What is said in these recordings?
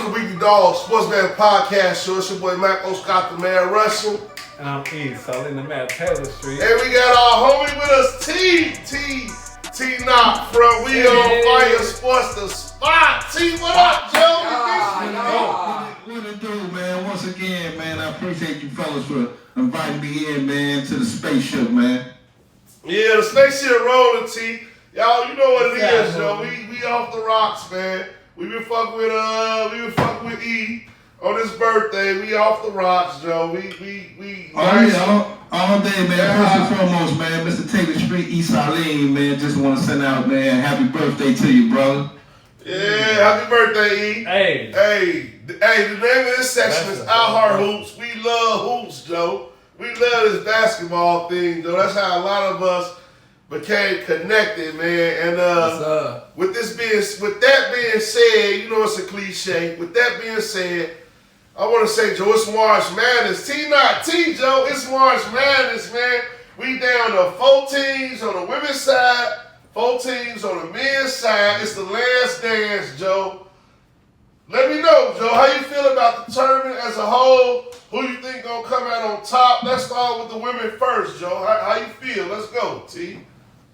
to the Weekly Dog Sportsman Podcast Show. It's your boy Mac Scott, the man Russian. And I'm Salim, the man Taylor Street. And we got our homie with us, T.Knott from We On Fire Sports, the spot. T, what up, Joe? What it do, man? Once again, man, I appreciate you fellas for inviting me in, man, to the spaceship, man. Yeah, the spaceship rolling, T. Y'all, you know what it is, Joe. We off the rocks, man. We been fucking with E on his birthday. We off the rocks, Joe. We all day, man. First and foremost, man, Mr. Taylor Street, E. Salim, man, just want to send out, man, happy birthday to you, brother. Yeah, happy birthday, E. Hey, the name of this section is I Heart Hoops. We love hoops, Joe. We love this basketball thing, Joe. That's how a lot of us became connected, man. And with that being said, you know it's a cliche. With that being said, I want to say, Joe, it's March Madness. T.Knott, Joe, it's March Madness, man. We down to 4 teams on the women's side, 4 teams on the men's side. It's the last dance, Joe. Let me know, Joe, how you feel about the tournament as a whole? Who you think gonna come out on top? Let's start with the women first, Joe. How you feel? Let's go, T.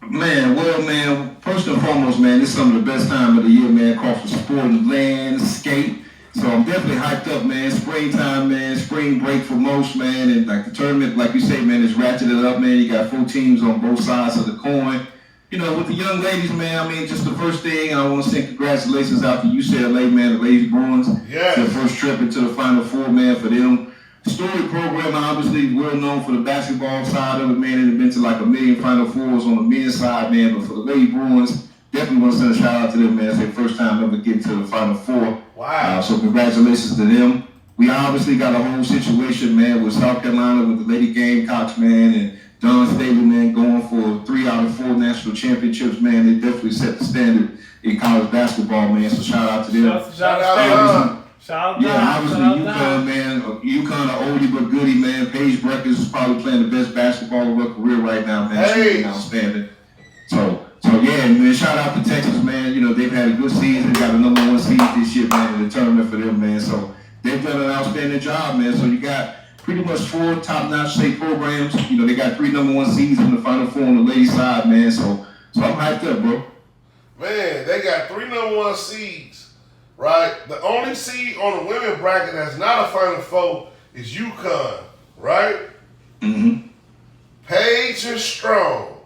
Man, well, man, first and foremost, man, this is some of the best time of the year, man, across the sporting landscape. So I'm definitely hyped up, man. Springtime, man, spring break for most, man, and like the tournament, like you say, man, it's ratcheted up, man. You got 4 teams on both sides of the coin. You know, with the young ladies, man, I mean, just the first thing, I want to say congratulations out to UCLA, man, the Ladies Bruins. Yes. Their first trip into the Final Four, man, for them. Story program, obviously well known for the basketball side of it, man. It's been to like 1 million Final Fours on the men's side, man. But for the Lady Bruins, definitely want to send a shout out to them, man. It's their first time ever getting to the Final Four. Wow. So congratulations to them. We obviously got a whole situation, man, with South Carolina, with the Lady Gamecocks, man, and Don Staley, man, going for 3 out of 4 national championships, man. They definitely set the standard in college basketball, man. So shout out to them. Shout out. Obviously UConn, man. UConn, an oldie but goodie, man. Paige Breckers is probably playing the best basketball of her career right now, man. She's been outstanding. So yeah, man. Shout out to Texas, man. You know they've had a good season. Got a #1 seed this year, man, in the tournament for them, man. So they've done an outstanding job, man. So you got pretty much 4 top-notch state programs. You know they got 3 #1 seeds in the Final Four on the ladies' side, man. So I'm hyped up, bro. Man, they got 3 #1 seeds. Right? The only seed on the women bracket that's not a Final Four is UConn, right? Mm-hmm. Paige and Strong.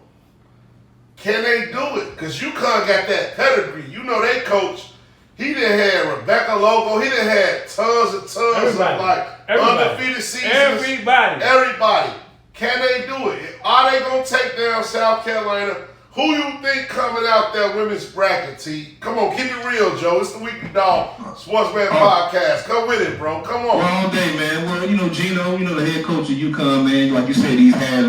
Can they do it? Because UConn got that pedigree. You know they coach. He done had Rebecca Logo. He done had tons and tons of like undefeated seasons. Everybody. Can they do it? Are they going to take down South Carolina? Who you think coming out that women's bracket, T? Come on, keep it real, Joe. It's the Weekly Dog Sportsman Podcast. Come with it, bro. Come on. Well, all day, man. Well, you know, Gino, the head coach of UConn, man, like you said, he's had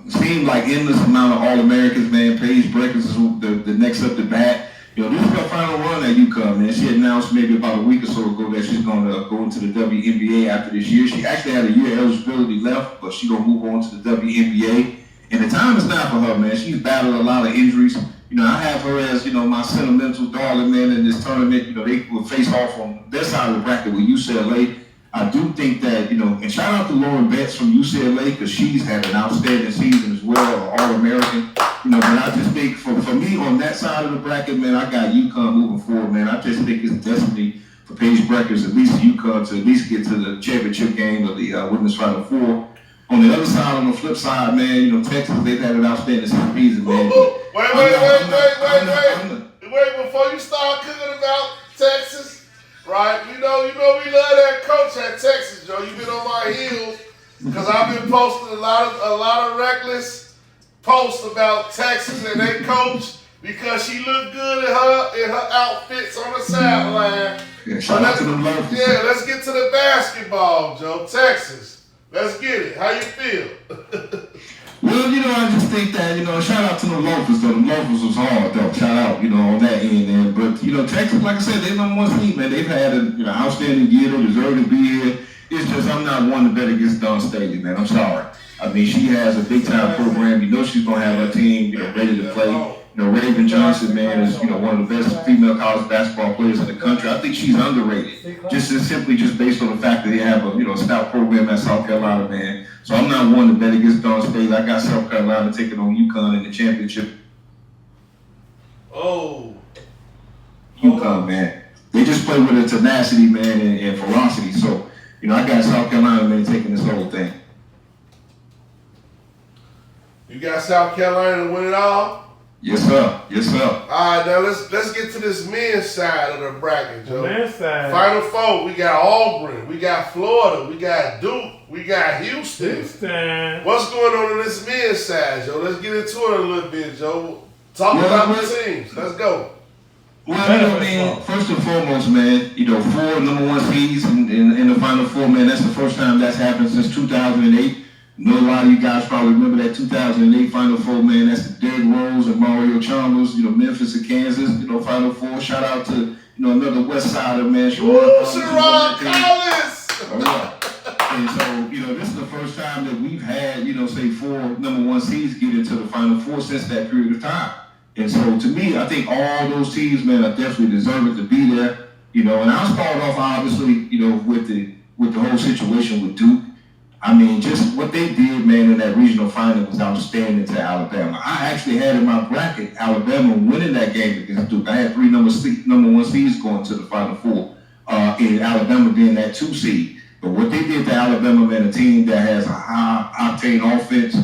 seemed like endless amount of All-Americans, man. Paige Breckers is the next up to bat. You know, this is her final run at UConn, man. She announced maybe about a week or so ago that she's going to go into the WNBA after this year. She actually had a year eligibility left, but she's going to move on to the WNBA. And the time is now for her, man. She's battled a lot of injuries. You know, I have her as, my sentimental darling, man, in this tournament. You know, they will face off on their side of the bracket with UCLA. I do think that, and shout out to Lauren Betts from UCLA because she's had an outstanding season as well, All-American. But I just think for me on that side of the bracket, man, I got UConn moving forward, man. I just think it's destiny for Paige Breckers, at least UConn, to at least get to the championship game of the Women's Final Four. On the other side, on the flip side, man, Texas, they've had an outstanding season, man. Wait, before you start cooking about Texas, right? We know we love that coach at Texas, Joe. You've been on my heels because I've been posting a lot of reckless posts about Texas and their coach because she looked good in her outfits on the sideline. Yeah, shout out to them locals. Yeah, let's get to the basketball, Joe. Texas. Let's get it. How you feel? Well, I just think that, shout out to the Locals, though. The Locals was hard, though. Shout out, on that end there. But, Texas, like I said, they're #1 seed, man. They've had an outstanding year. They deserve to be here. It's just I'm not one to bet against Dawn Staley, man. I'm sorry. I mean, she has a big-time program. She's going to have her team, ready to play. Raven Johnson, man, is, one of the best female college basketball players in the country. I think she's underrated. Just based on the fact that they have a stout program at South Carolina, man. So I'm not one to bet against Dawn State. I got South Carolina taking on UConn in the championship. Oh. UConn, man. They just play with a tenacity, man, and ferocity. So, I got South Carolina, man, taking this whole thing. You got South Carolina to win it all? Yes, sir. Yes, sir. All right, now let's get to this men's side of the bracket, Joe. Men's side. Final four, we got Auburn, we got Florida, we got Duke, we got Houston. What's going on in this men's side, Joe? Let's get into it a little bit, Joe. Talk about the teams. Let's go. Well, first and foremost, man, 4 number 1 seeds in the Final Four, man. That's the first time that's happened since 2008. A lot of you guys probably remember that 2008 Final Four, man. That's the Derrick Rose and Mario Chalmers, Memphis and Kansas, Final Four. Shout out to, another West Sider, man. Sherrod Collins! And so, this is the first time that we've had, say 4 number 1 seeds get into the Final Four since that period of time. And so, to me, I think all those teams, man, are definitely deserving to be there. And I'll start off, obviously, with the whole situation with Duke. I mean, just what they did, man, in that regional final was outstanding to Alabama. I actually had in my bracket Alabama winning that game against Duke. I had 3 number 1 seeds going to the Final Four, and Alabama being that 2 seed. But what they did to Alabama, man, a team that has a high-octane offense,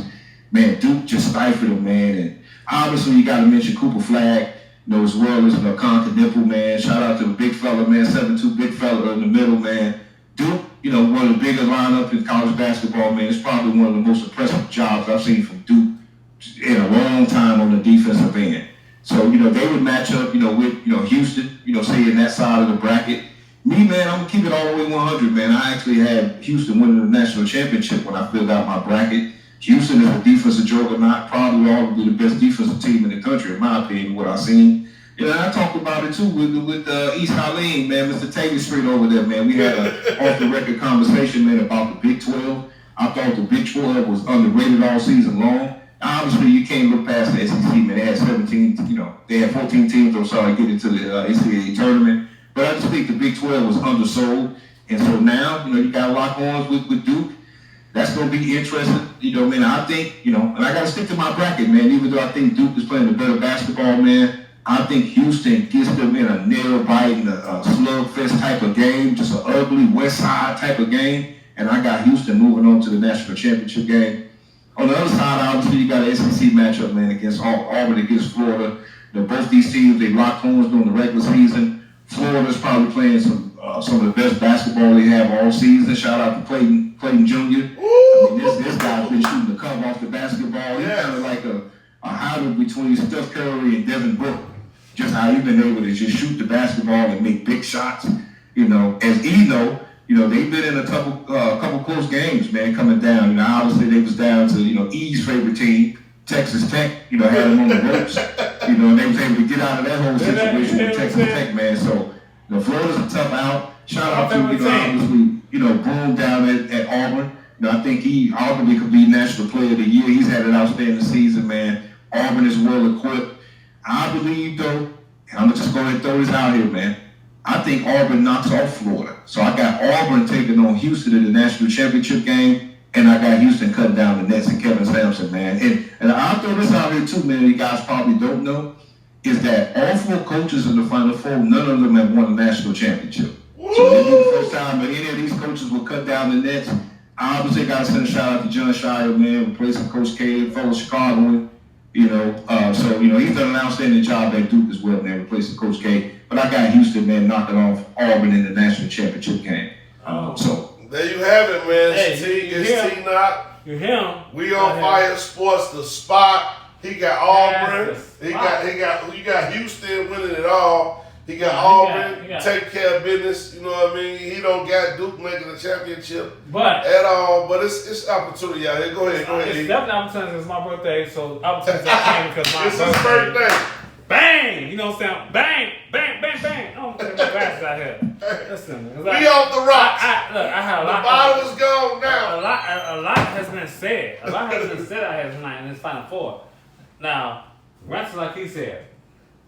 man, Duke just stifled them, man. And obviously, you got to mention Cooper Flagg, as well as Conker Dimple, man. Shout out to the big fella, man, 7'2" big fella in the middle, man. Duke, one of the biggest lineup in college basketball, man. It's probably one of the most impressive jobs I've seen from Duke in a long time on the defensive end. So, they would match up, with, Houston, say in that side of the bracket. Me, man, I'm going to keep it all the way 100, man. I actually had Houston winning the national championship when I filled out my bracket. Houston is a defensive juggernaut, probably arguably the best defensive team in the country, in my opinion, what I've seen. I talked about it too with East Salim, man, Mr. Taylor Street over there, man. We had an off-the-record conversation, man, about the Big 12. I thought the Big 12 was underrated all season long. Obviously, you can't look past the SEC, man. They had 17, they had 14 teams, get into the NCAA tournament. But I just think the Big 12 was undersold. And so now, you got lock-ons with Duke. That's going to be interesting. I think, and I got to stick to my bracket, man, even though I think Duke is playing a better basketball, man. I think Houston gets them in a nail-biting, a slugfest type of game, just an ugly West Side type of game. And I got Houston moving on to the national championship game. On the other side, obviously, you got an SEC matchup, man, against Auburn against Florida. Both these teams, they locked horns during the regular season. Florida's probably playing some of the best basketball they have all season. Shout out to Clayton Jr. This guy's been shooting the cover off the basketball. He's kind of like a hybrid between Steph Curry and Devin Booker. Just how you've been able to just shoot the basketball and make big shots. As they've been in a couple close games, man, coming down. Obviously they was down to, E's favorite team, Texas Tech, had them on the ropes. And they was able to get out of that whole situation with Texas Tech, man. So, Florida's a tough out. Shout out to, obviously, Broom down at Auburn. I think he arguably could be National Player of the Year. He's had an outstanding season, man. Auburn is well equipped. I believe, though, and I'm going to just go ahead and throw this out here, man. I think Auburn knocks off Florida. So I got Auburn taking on Houston in the national championship game, and I got Houston cutting down the Nets and Kevin Sampson, man. And I'll throw this out here, too, man, you guys probably don't know, is that all 4 coaches in the Final Four, none of them have won a national championship. So this is the first time that any of these coaches will cut down the Nets. I obviously got to send a shout out to John Shire, man, replacing Coach K, fellow Chicagoan. He's done an outstanding job at Duke as well, man, replacing Coach K. But I got Houston, man, knocking off Auburn in the national championship game. There you have it, man. Hey, It's T.Knott. You hear him? We on Fire Sports, the spot. He got Auburn. You got Houston winning it all. He got Auburn take care of business. You know what I mean? He don't got Duke making the championship at all. But it's opportunity out here. Go ahead. It's definitely opportunity. It's my birthday, so opportunity came because my it's his birthday. Bang! You know what I'm saying? Bang! Bang! Bang! Bang! I'm gonna take my glasses out here. Listen, we off the rocks. I had a lot. The bottle is gone now. A lot has been said. A lot has been said out here tonight in this Final Four. Now, Granted, like he said,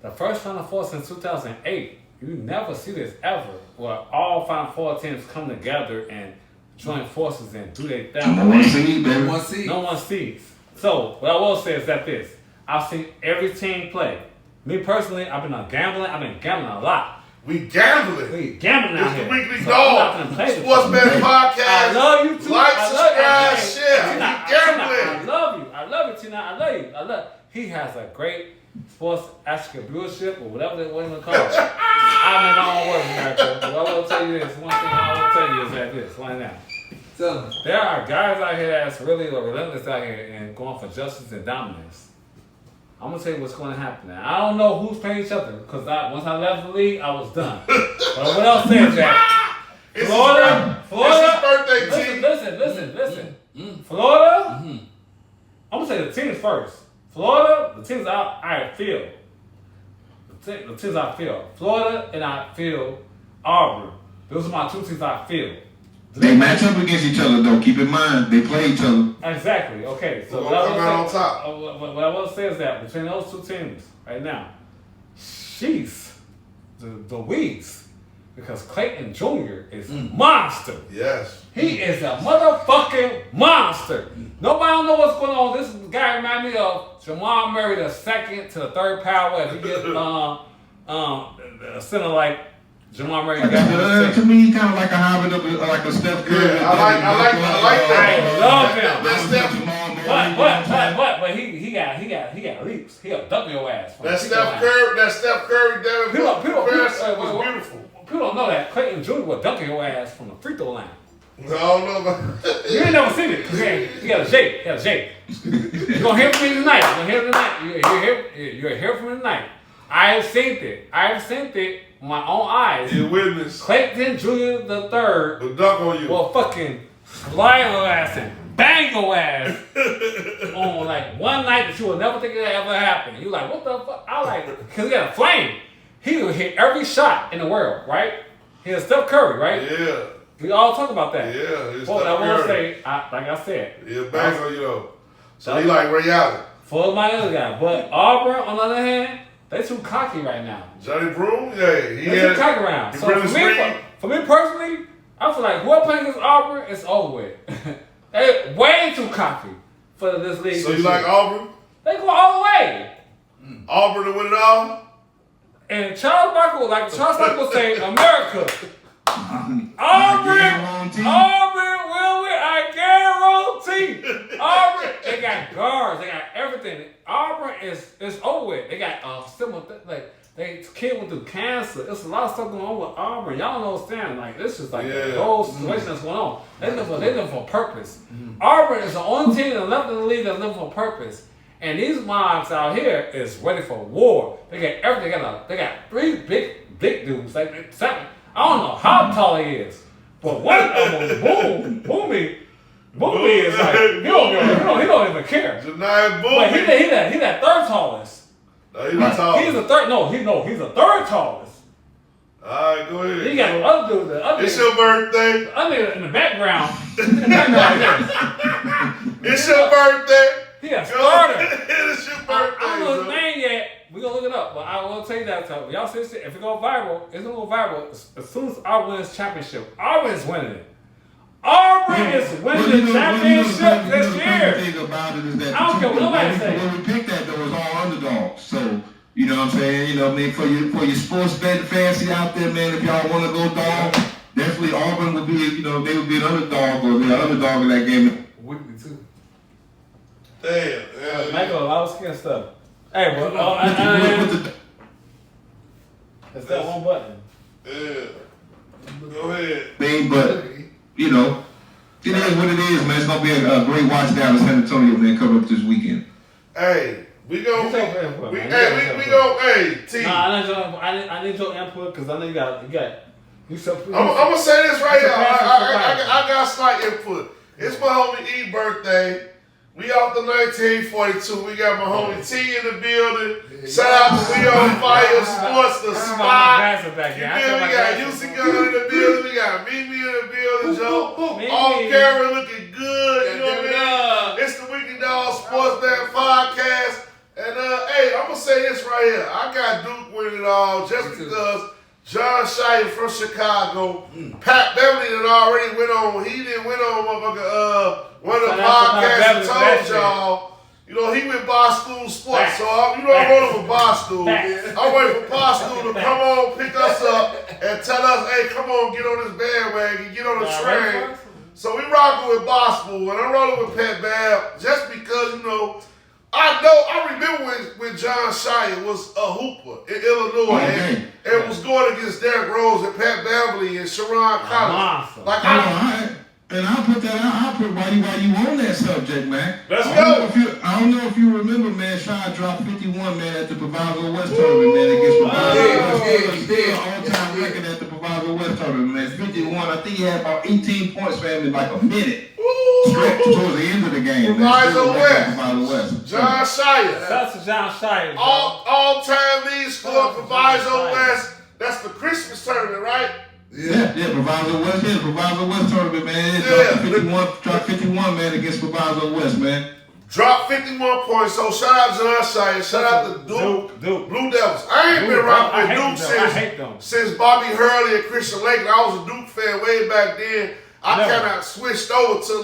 the first Final Four since 2008, you never see this ever, where all Final Four teams come together and join forces and do their thing. No one sees, baby. No one sees. So, what I will say is that this. I've seen every team play. Me personally, I've been gambling a lot. We gambling. We gambling out here. It's the Weekly So Dog. Sports Betting Podcast. I love you too. Like, I subscribe, love share. We gambling. I love you. I love you, T.Knott. I love you. He has a great sports entrepreneurship or whatever they want to call it. I'm in all words, America. But I will tell you this. One thing I will tell you is that this right now. So there are guys out here that's really relentless out here and going for justice and dominance. I'm gonna tell you what's going to happen now. I don't know who's paying each other because once I left the league, I was done. But what else says that? Florida. It's his birthday, Listen. Florida. I'm gonna say the teams first. Florida, the teams I feel. The teams I feel. Florida and I feel Auburn. Those are my two teams I feel. They match up against each other, though. Keep in mind, they play each other. Exactly. Okay. So what I will say is that between those two teams right now, she's the weeds, because Clayton Jr. is a monster. Yes. He is a motherfucking monster. Nobody don't know what's going on. This guy remind me of Jamal Murray, the second to the third power. If you get a center like Jamal Murray. To me, kind of like a hybrid of like a Steph Curry. Yeah, I like that. I love him. That's Steph. But he got leaps. He'll dunk your ass. That Steph Curry, Devin was beautiful. People don't know that Clayton Jr. will dunk your ass from the free throw line. No, I don't know about that. You ain't never seen it. He got a shake. You're gonna hear from me tonight. You're hear from me tonight. I have seen it with my own eyes. You witness. Clayton Jr. the third will dunk on you. Will fucking slide your ass and bang your ass on like one night that you will never think that ever happened. You like, what the fuck? I like, because he got a flame. He will hit every shot in the world, right? He's Steph Curry, right? Yeah. We all talk about that. Yeah. But I want to say, like I said. He'll bang on you though. So he like Ray Allen. For my other guy. But Auburn, on the other hand, they too cocky right now. Johnny Broom, yeah. They too cocky around. So for me personally, I feel like whoever playing against Auburn, it's over with. They way too cocky for this league. So you like Auburn? They go all the way. Auburn to win it all? And Charles Barkley would say, America. Auburn will win. I guarantee. Auburn, they got guards, they got everything. Auburn is over with. They got similar they kid went through cancer. There's a lot of stuff going on with Auburn. Y'all don't understand. Like this is like the whole situation that's going on. They live for a purpose. Auburn is the only team that left in the league that live for a purpose. And these mobs out here is ready for war. They got everything. They got three big dudes. Like seven. I don't know how tall he is, but one of them, Boomy is like he don't even care. Janai Boomy. But he that third tallest. No, he's the tallest. He's the third. He's the third tallest. All right, go ahead. He got the other dude. It's your birthday. The other in the background. It's your birthday. He a starter. It's your birthday. I don't know his name yet. We're going to look it up. But I will tell you that. So y'all see this shit. If it go viral, it's going to go viral as soon as Auburn wins championship. Auburn is winning it. Auburn is winning the championship this year. The thing about it is that I don't care what nobody say. When we picked that, there was all underdogs. So, you know what I'm saying? You know, man, for your sports betting fancy out there, man, if y'all want to go dog, definitely Auburn would be, you know, they would be an underdog or the underdog in that game. Would be too. Damn. Michael, a lot of skin stuff. Hey, bro. It's that one button. Yeah. Go ahead. But, you know, it is what it is, man. It's going to be a great watch down in San Antonio, man, coming up this weekend. Hey, we go. T. Nah, I need your input because I know you got. You I'm gonna say this right here. I got slight input. It's my homie E birthday. We off the 1942. We got my homie T in the building. Shout out to We On Fire Sports, the spot. We got UC Gun in the building. We got Mimi in the building, Joe. All camera looking good. You know what I mean? It's the Weekly Dog Sports Band Podcast. And hey, I'm gonna say this right here. I got Duke winning it all just because John Shire from Chicago, Pat Beverly that already went on. He didn't win on one of the podcasts told y'all. You know, he with Barstool Sports, so I'm rolling with Barstool. I'm waiting for Barstool to come on, pick us up, and tell us, hey, come on, get on this bandwagon, get on the train. So we rocking with Barstool, and I'm rolling with Pat Bab, just because, you know, I remember when John Shire was a hooper in Illinois and was going against Derrick Rose and Pat Beverly and Sharon Collins. Like and I'll put while you on that subject, man. Let's go. I don't know if you remember, man, Sean dropped 51, man, at the Proviso West tournament, man, against Proviso West. Still all-time record at the Proviso West tournament, man. 51. I think he had about 18 points, man, in like a minute. Stretch towards the end of the game, Proviso West. John Shire. That's to John Shire. All-time lead scorer for Proviso West. That's the Christmas tournament, right? Yeah, Proviso West tournament, man. Dropped 51, man, against Proviso West, man. Dropped 51 points. So shout out John Shire. Shout out to Duke. Blue Devils. I ain't been rocking with Duke since Bobby Hurley and Christian Laettner. I was a Duke fan way back then. I kind of switched over to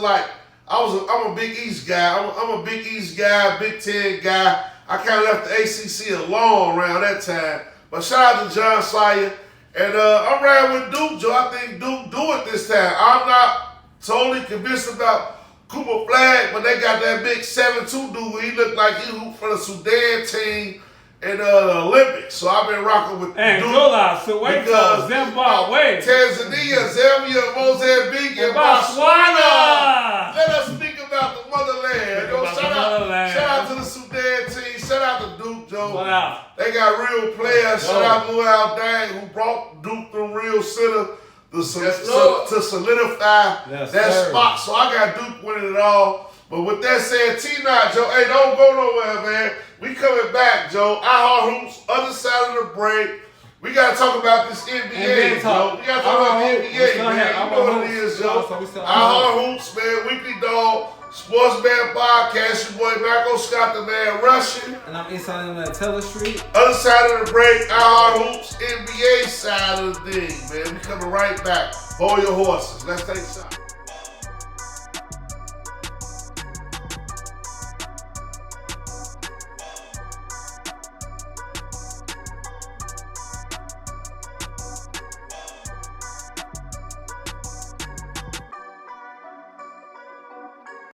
I'm a Big East guy. I'm a Big East guy, Big Ten guy. I kind of left the ACC alone around that time. But shout out to John Shire. And I'm riding with Duke, Joe. I think Duke do it this time. I'm not totally convinced about Cooper Flag, but they got that big 7'2" dude. He looked like he hooped for the Sudan team in the Olympics. So I've been rocking with and Duke. Soweto, Zimbabwe, Tanzania, Zambia, Mozambique, and Botswana. Let us speak about the motherland. Shout out to the Sudan team. Shout out to Duke, Joe. Wow. They got real players. Shout out to Luau Dang, who brought Duke from Real Center to solidify that spot. So I got Duke winning it all. But with that said, T.Knott, Joe, hey, don't go nowhere, man. We coming back, Joe. Hoops, other side of the break. We got to talk about this NBA, Joe. We got to talk about the NBA, man. You know what it is, Joe. Hoops, man. Weekly Dog. Sportsman Podcast, your boy Marco Scott, the man Russian. And I'm inside on Teller Street. Other side of the break, our Hoops, NBA side of the thing, man. We coming right back. Hold your horses. Let's take a shot.